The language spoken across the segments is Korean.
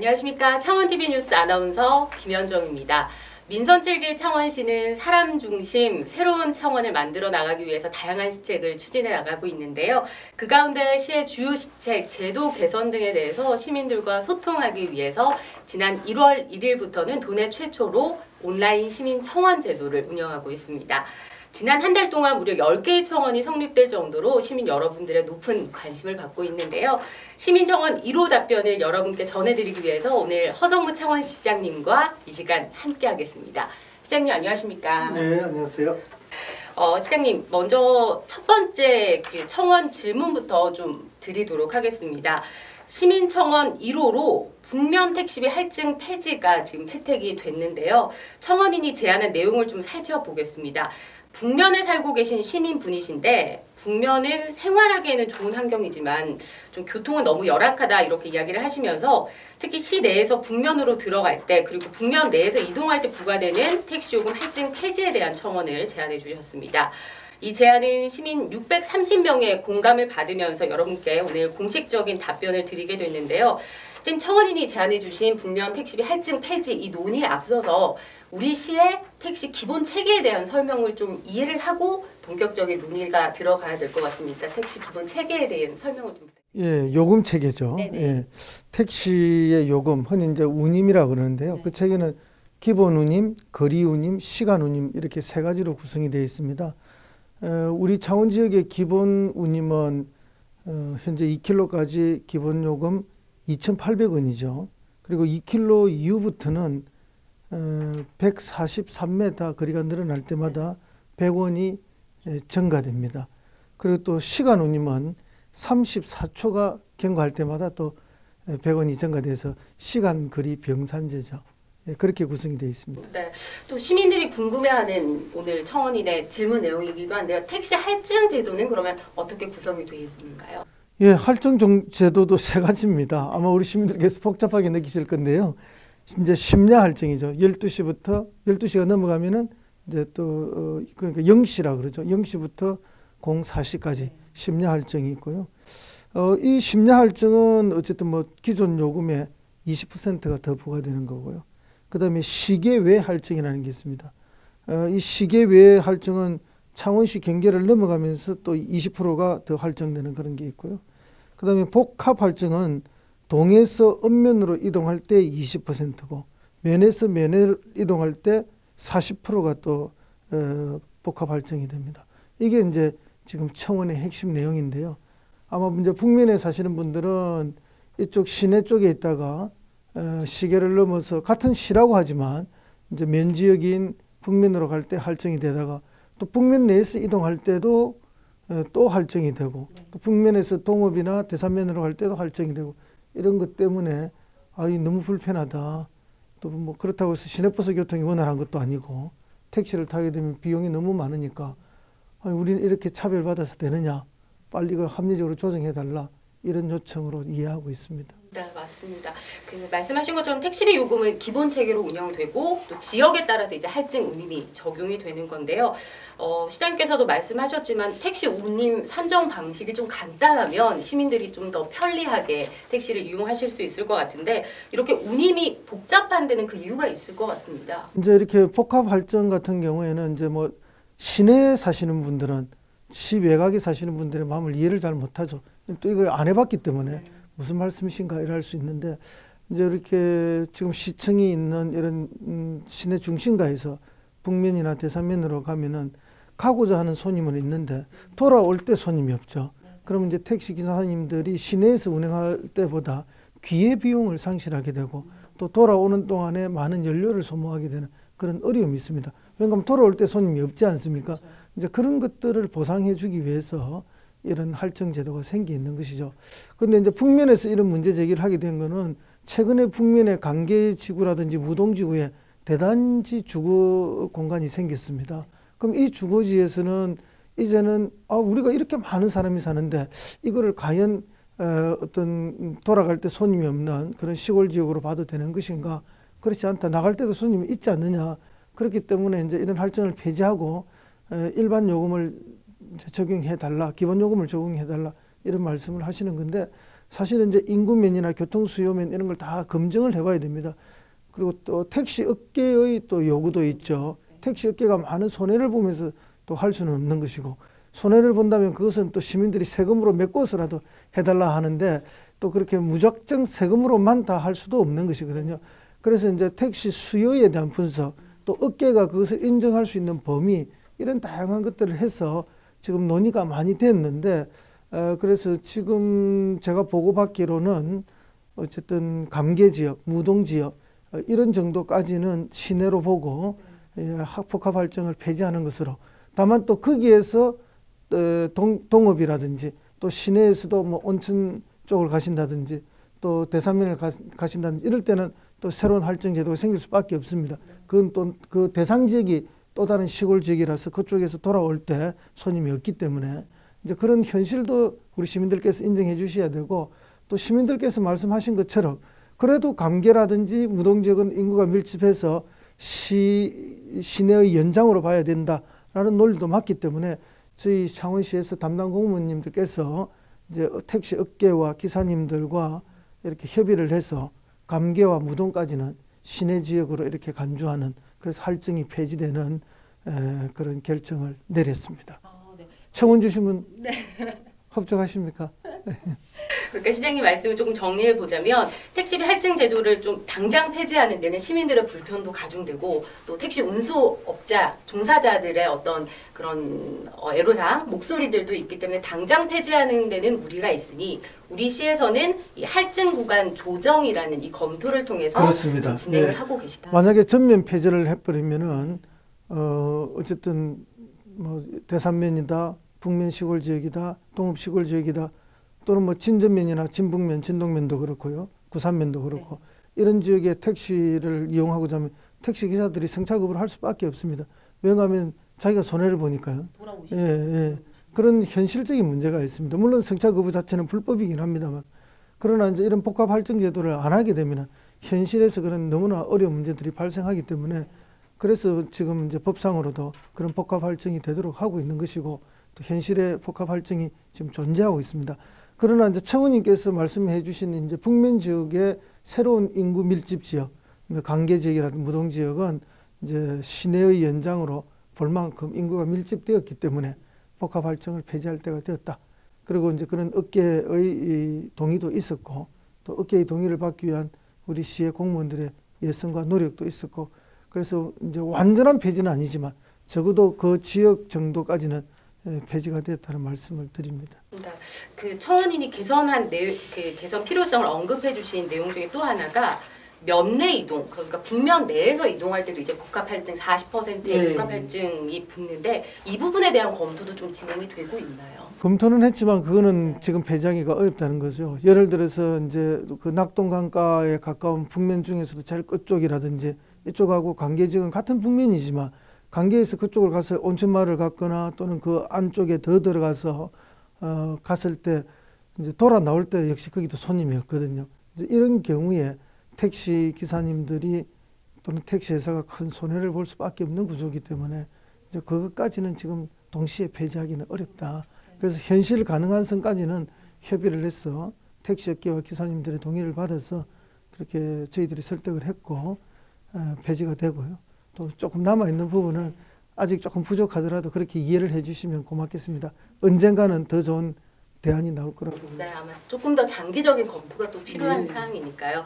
안녕하십니까. 창원TV 뉴스 아나운서 김현정입니다. 민선 7기 창원시는 사람 중심 새로운 창원을 만들어 나가기 위해서 다양한 시책을 추진해 나가고 있는데요. 그 가운데 시의 주요 시책, 제도 개선 등에 대해서 시민들과 소통하기 위해서 지난 1월 1일부터는 도내 최초로 온라인 시민 청원 제도를 운영하고 있습니다. 지난 한 달 동안 무려 10개의 청원이 성립될 정도로 시민 여러분들의 높은 관심을 받고 있는데요. 시민청원 1호 답변을 여러분께 전해드리기 위해서 오늘 허성무 창원시장님과 이 시간 함께 하겠습니다. 시장님 안녕하십니까? 네, 안녕하세요. 시장님 먼저 첫 번째 청원 질문부터 좀 드리도록 하겠습니다. 시민청원 1호로 북면 택시비 할증 폐지가 지금 채택이 됐는데요. 청원인이 제안한 내용을 좀 살펴보겠습니다. 북면에 살고 계신 시민분이신데 북면은 생활하기에는 좋은 환경이지만 좀 교통은 너무 열악하다 이렇게 이야기를 하시면서 특히 시 내에서 북면으로 들어갈 때 그리고 북면 내에서 이동할 때 부과되는 택시요금 할증 폐지에 대한 청원을 제안해 주셨습니다. 이 제안은 시민 630명의 공감을 받으면서 여러분께 오늘 공식적인 답변을 드리게 됐는데요. 지금 청원인이 제안해 주신 북면 택시비 할증 폐지 이 논의에 앞서서 우리 시의 택시 기본 체계에 대한 설명을 좀 이해를 하고 본격적인 논의가 들어가야 될 것 같습니다. 택시 기본 체계에 대한 설명을 좀 부탁드립니다. 예, 요금 체계죠. 예, 택시의 요금, 흔히 이제 운임이라고 그러는데요. 네. 그 체계는 기본 운임, 거리 운임, 시간 운임 이렇게 세 가지로 구성이 되어 있습니다. 우리 창원 지역의 기본 운임은 현재 2km까지 기본 요금 2,800원이죠. 그리고 2km 이후부터는 143m 거리가 늘어날 때마다 100원이 증가됩니다. 그리고 또 시간 운임은 34초가 경과할 때마다 또 100원이 증가돼서 시간 거리 병산제죠. 그렇게 구성이 되어 있습니다. 네, 또 시민들이 궁금해하는 오늘 청원인의 질문 내용이기도 한데요. 택시 할증 제도는 그러면 어떻게 구성이 되어 있는가요? 예, 할증 제도도 세 가지입니다. 아마 우리 시민들께서 복잡하게 느끼실 건데요. 이제 심야 할증이죠. 12시가 넘어가면은 이제 또 그러니까 0시라 그러죠. 0시부터 04시까지 심야 할증이 있고요. 이 심야 할증은 어쨌든 뭐 기존 요금의 20%가 더 부과되는 거고요. 그다음에 시계 외 할증이라는 게 있습니다. 이 시계 외 할증은 창원시 경계를 넘어가면서 또 20%가 더 할증되는 그런 게 있고요. 그다음에 복합 할증은 동에서 읍면으로 이동할 때 20%고 면에서 면을 이동할 때 40%가 또 복합 할증이 됩니다. 이게 이제 지금 청원의 핵심 내용인데요. 아마 이제 북면에 사시는 분들은 이쪽 시내 쪽에 있다가 시계를 넘어서 같은 시라고 하지만 이제 면 지역인 북면으로 갈 때 할증이 되다가 또 북면 내에서 이동할 때도 또 할증이 되고 또 북면에서 동읍이나 대산면으로 갈 때도 할증이 되고 이런 것 때문에 너무 불편하다. 또 뭐 그렇다고 해서 시내버스 교통이 원활한 것도 아니고 택시를 타게 되면 비용이 너무 많으니까 우리는 이렇게 차별받아서 되느냐. 빨리 이걸 합리적으로 조정해달라. 이런 요청으로 이해하고 있습니다. 네, 맞습니다. 말씀하신 것처럼 택시비 요금은 기본 체계로 운영되고 또 지역에 따라서 이제 할증 운임이 적용이 되는 건데요. 시장님께서도 말씀하셨지만 택시 운임 산정 방식이 좀 간단하면 시민들이 좀 더 편리하게 택시를 이용하실 수 있을 것 같은데 이렇게 운임이 복잡한 데는 그 이유가 있을 것 같습니다. 이제 이렇게 복합 할증 같은 경우에는 이제 뭐 시내에 사시는 분들은 시 외곽에 사시는 분들의 마음을 이해를 잘 못하죠. 또 이거 안 해봤기 때문에 무슨 말씀이신가 이럴 수 있는데 이제 이렇게 지금 시청이 있는 이런 시내 중심가에서 북면이나 대산면으로 가면은 가고자 하는 손님은 있는데 돌아올 때 손님이 없죠. 그러면 이제 택시 기사님들이 시내에서 운행할 때보다 기회 비용을 상실하게 되고 또 돌아오는 동안에 많은 연료를 소모하게 되는 그런 어려움이 있습니다. 왜냐하면 돌아올 때 손님이 없지 않습니까? 이제 그런 것들을 보상해 주기 위해서 이런 할증 제도가 생겨 있는 것이죠. 그런데 이제 북면에서 이런 문제 제기를 하게 된 거는 최근에 북면의 관계지구라든지 무동지구에 대단지 주거 공간이 생겼습니다. 그럼 이 주거지에서는 이제는 우리가 이렇게 많은 사람이 사는데 이거를 과연 어떤 돌아갈 때 손님이 없는 그런 시골 지역으로 봐도 되는 것인가? 그렇지 않다. 나갈 때도 손님이 있지 않느냐. 그렇기 때문에 이제 이런 할증을 폐지하고 일반 요금을 적용해 달라, 기본 요금을 적용해 달라 이런 말씀을 하시는 건데 사실은 이제 인구면이나 교통수요면 이런 걸 다 검증을 해봐야 됩니다. 그리고 또 택시 업계의 또 요구도 있죠. 택시 업계가 많은 손해를 보면서 또 할 수는 없는 것이고, 손해를 본다면 그것은 또 시민들이 세금으로 메꿔서라도 해달라 하는데, 또 그렇게 무작정 세금으로만 다 할 수도 없는 것이거든요. 그래서 이제 택시 수요에 대한 분석, 또 업계가 그것을 인정할 수 있는 범위, 이런 다양한 것들을 해서 지금 논의가 많이 됐는데, 그래서 지금 제가 보고받기로는 어쨌든 감계 지역, 무동 지역 이런 정도까지는 시내로 보고 복합 할증을 폐지하는 것으로, 다만 또 거기에서 동업이라든지 또 시내에서도 뭐 온천 쪽을 가신다든지 또 대산면을 가신다든지 이럴 때는 또 새로운 할증 제도가 생길 수밖에 없습니다. 그건 또 그 대상 지역이 또 다른 시골 지역이라서 그쪽에서 돌아올 때 손님이 없기 때문에 이제 그런 현실도 우리 시민들께서 인정해 주셔야 되고, 또 시민들께서 말씀하신 것처럼 그래도 감계라든지 무동 지역은 인구가 밀집해서 시내의 연장으로 봐야 된다라는 논리도 맞기 때문에 저희 창원시에서 담당 공무원님들께서 이제 택시 업계와 기사님들과 이렇게 협의를 해서 감계와 무동까지는 시내 지역으로 이렇게 간주하는, 그래서 할증이 폐지되는 그런 결정을 내렸습니다. 네. 청원 주시면 네. 협조하십니까? 그러니까 시장님 말씀을 조금 정리해 보자면, 택시비 할증 제도를 좀 당장 폐지하는 데는 시민들의 불편도 가중되고, 또 택시 운수업자 종사자들의 어떤 그런 애로사항 목소리들도 있기 때문에 당장 폐지하는 데는 무리가 있으니 우리 시에서는 이 할증 구간 조정이라는 이 검토를 통해서 그렇습니다. 진행을 네. 하고 계시다. 만약에 전면 폐지를 해버리면은 어쨌든 뭐 대산면이다, 북면 시골 지역이다, 동업 시골 지역이다, 또는 뭐 진전면이나 진북면, 진동면도 그렇고요, 구산면도 그렇고, 네. 이런 지역에 택시를 이용하고자 하면 택시 기사들이 승차급을 할 수밖에 없습니다. 왜냐하면 자기가 손해를 보니까요. 예. 그런 현실적인 문제가 있습니다. 물론 승차급부 자체는 불법이긴 합니다만, 그러나 이제 이런 복합 할증 제도를 안 하게 되면 현실에서 그런 너무나 어려운 문제들이 발생하기 때문에, 그래서 지금 이제 법상으로도 그런 복합 할증이 되도록 하고 있는 것이고, 또 현실의 복합 할증이 지금 존재하고 있습니다. 그러나 이제 청원님께서 말씀해 주신 이제 북면 지역의 새로운 인구 밀집 지역, 관계 지역이라든지 무동 지역은 이제 시내의 연장으로 볼 만큼 인구가 밀집되었기 때문에 복합 할증을 폐지할 때가 되었다. 그리고 이제 그런 업계의 동의도 있었고, 또 업계의 동의를 받기 위한 우리 시의 공무원들의 예성과 노력도 있었고, 그래서 이제 완전한 폐지는 아니지만 적어도 그 지역 정도까지는 폐지가 되었다는 말씀을 드립니다. 그 청원인이 개선한 그 개선 필요성을 언급해 주신 내용 중에 또 하나가 면내 이동, 그러니까 북면 내에서 이동할 때도 이제 복합 할증 40%의 복합 할증이 붙는데, 이 부분에 대한 검토도 좀 진행이 되고 있나요? 검토는 했지만 그거는 지금 폐지하기가 어렵다는 거죠. 예를 들어서 이제 그 낙동강가에 가까운 북면 중에서도 제일 끝쪽이라든지 이쪽하고 관계 지역은 같은 북면이지만 관계에서 그쪽을 가서 온천마을을 갔거나 또는 그 안쪽에 더 들어가서 갔을 때 이제 돌아 나올 때 역시 거기도 손님이 없거든요. 이제 이런 경우에 택시 기사님들이 또는 택시 회사가 큰 손해를 볼 수밖에 없는 구조이기 때문에 이제 그것까지는 지금 동시에 폐지하기는 어렵다. 그래서 현실 가능한 선까지는 협의를 해서 택시업계와 기사님들의 동의를 받아서 그렇게 저희들이 설득을 했고 폐지가 되고요. 또 조금 남아있는 부분은 아직 조금 부족하더라도 그렇게 이해를 해주시면 고맙겠습니다. 언젠가는 더 좋은 대안이 나올 거라고 봅니다. 네, 아마 조금 더 장기적인 검토가 또 필요한 사항이니까요.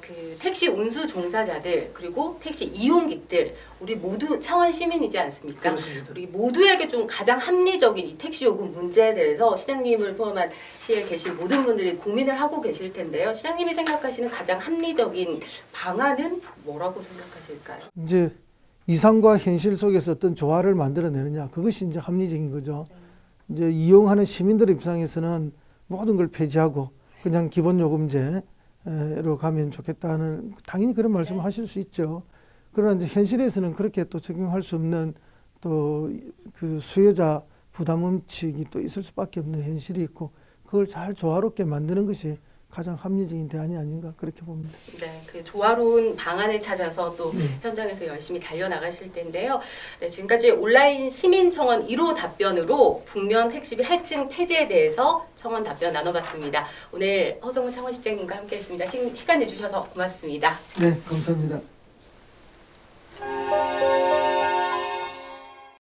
그 택시 운수 종사자들 그리고 택시 이용객들, 우리 모두 창원 시민이지 않습니까? 그렇습니다. 우리 모두에게 좀 가장 합리적인 이 택시 요금 문제에 대해서 시장님을 포함한 시에 계신 모든 분들이 고민을 하고 계실 텐데요. 시장님이 생각하시는 가장 합리적인 방안은 뭐라고 생각하실까요? 이제 이상과 현실 속에서 어떤 조화를 만들어내느냐, 그것이 이제 합리적인 거죠. 이제 이용하는 시민들의 입장에서는 모든 걸 폐지하고 그냥 기본 요금제로 가면 좋겠다는, 당연히 그런 말씀을 하실 수 있죠. 그러나 이제 현실에서는 그렇게 또 적용할 수 없는 또 그 수요자 부담 원칙이 또 있을 수밖에 없는 현실이 있고, 그걸 잘 조화롭게 만드는 것이 가장 합리적인 대안이 아닌가 그렇게 봅니다. 네, 그 조화로운 방안을 찾아서 또 현장에서 열심히 달려나가실 텐데요. 네, 지금까지 온라인 시민청원 1호 답변으로 북면 택시비 할증 폐지에 대해서 청원 답변 나눠봤습니다. 오늘 허성훈 창원시장님과 함께했습니다. 시간 내주셔서 고맙습니다. 네, 감사합니다.